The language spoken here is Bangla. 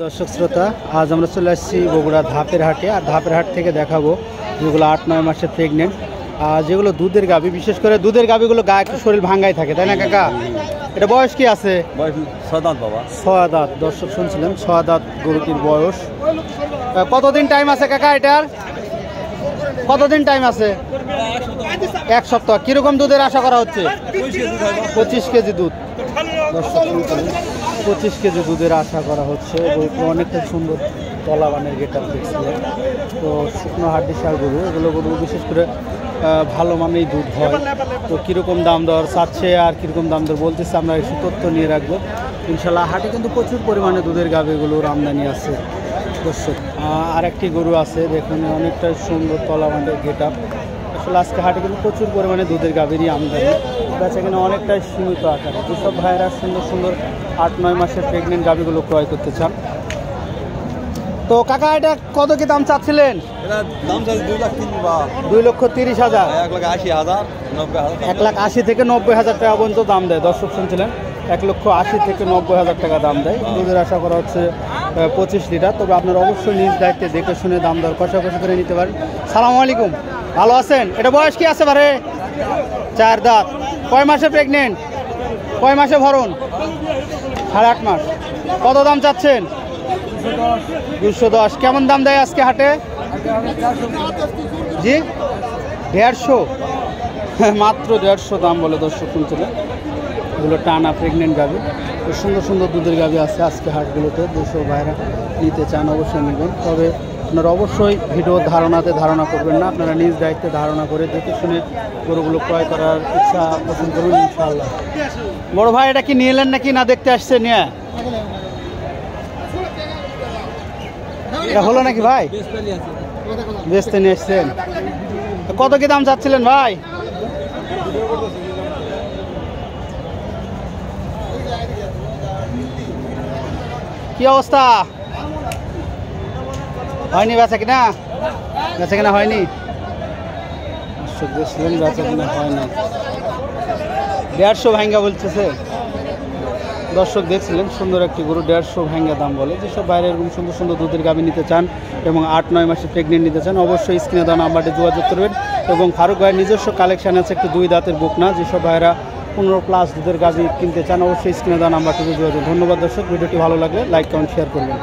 দর্শক শ্রোতা, আজ আমরা চলে আসছি বগুড়া ধাপের হাটে। আর ধাপের হাট থেকে দেখাবো যেগুলো 8-9 মাসের প্রেগনেন্ট, আর যেগুলো দুধের গাভী। বিশেষ করে দুধের গাভীগুলো গায়ে একটু শরীর ভাঙ্গাই থাকে, তাই না কাকা? এটা বয়স কি আছে? 6 দাঁত বাবা। 6 দাঁত। দর্শক শুনছিলেন 6 দাঁত গরুটির বয়স। কতদিন টাইম আছে কাকা এটার? কতদিন টাইম আছে? 1 সপ্তাহ। কিরকম দুধের আশা করা হচ্ছে? 25 কেজি দুধ। দর্শক শুনছিলেন 25 কেজি দুধের আশা করা হচ্ছে। গরুটি অনেকটা সুন্দর তলাবানের গেটার দেখছিলেন। তো শুকনো হাড্ডি সার গরু, এগুলো গরু বিশেষ করে ভালো মানেই দুধ হয়। তো কীরকম দাম দর চাচ্ছে আর কীরকম দাম দর বলতেছে আমরা একটু তথ্য নিয়ে রাখবো ইনশাল্লাহ। হাটে কিন্তু প্রচুর পরিমাণে দুধের গাভীগুলোর আমদানি আছে। দর্শক আরেকটি গরু আছে, দেখুন অনেকটা সুন্দর তলাবানের গেটার। আসলে আজকে হাটে কিন্তু প্রচুর পরিমাণে দুধের গাভীরই আমদানি, বেচা কিনা অনেকটাই সীমিত আকারে। যেসব ভাইয়েরা সুন্দর সুন্দর 8-9 মাসের প্রেগনেন্ট গাভীগুলো ক্রয় করতে চান। তো কাকা এটা কত কি দাম চাচ্ছিলেন? দাম 2,30,000। 1,80,000 থেকে 90,000 টাকা পর্যন্ত দাম দেয়। দর্শক শুনছিলেন 1,80,000 থেকে 90,000 টাকা দাম দেয়। দুধের আশা করা হচ্ছে 25 লিটার। তবে আপনারা অবশ্যই নিজ দায়িত্বে দেখে শুনে দাম দর কষাকষি করে নিতে পারেন। সালামু আলাইকুম, ভালো আছেন? এটা বয়স কি আছে বারে? 4 দাঁত। কয় মাসে প্রেগনেন্ট? কয় মাসে ভরণ? 8.5 মাস। কত দাম চাচ্ছেন? 210। কেমন দাম দেয় আজকে হাটে? জি 150। মাত্র 150 দাম বলে। দর্শক শুনছিলেন এগুলো টানা প্রেগনেন্ট গাভী। সুন্দর সুন্দর দুধের গাভী আছে আজকে হাটগুলোতে। 200 বাইরে নিতে চান অবশ্যই নেবেন। তবে আপনারা অবশ্যই ভিডিওর ধারণা করবেন না, আপনারা নিজ দায়িত্বে ধারণা করে দেখে শুনে গরুগুলো ক্রয় করার ইচ্ছা পোষণ করুন ইনশাআল্লাহ। বড় ভাই এটা কি নিয়ে এলেন নাকি না দেখতে আসছে? নিয়ে এটা হলো নাকি ভাই? বেচতে নিয়ে এসছেন। কত কি দাম চাচ্ছিলেন ভাই? কি অবস্থা? হয়নি বেচা কিনা? বেচা কিনা হয়নি? দেখছিলেন বেচা কিনা হয় না। 150 ভাঙ্গা বলতেছে। দর্শক দেখছিলেন সুন্দর একটি গরু 150 ভাঙ্গা দাম বলে। যেসব বাইরে এরকম সুন্দর সুন্দর দুধের গাভী নিতে চান এবং 8-9 মাসে প্রেগনেন্ট নিতে চান অবশ্যই স্ক্রিনে দেওয়া নাম্বারটি যোগাযোগ করবেন। এবং ফারুক ভাইয়ের নিজস্ব কালেকশান আছে একটি 2 দাঁতের বকনা। যেসব ভাইয়েরা 15+ দুধের গাভী কিনতে চান অবশ্যই স্ক্রিনে দেওয়া নাম্বারটি যোগাযোগ। ধন্যবাদ দর্শক, ভিডিওটি ভালো লাগলে লাইক কমেন্ট শেয়ার করবেন।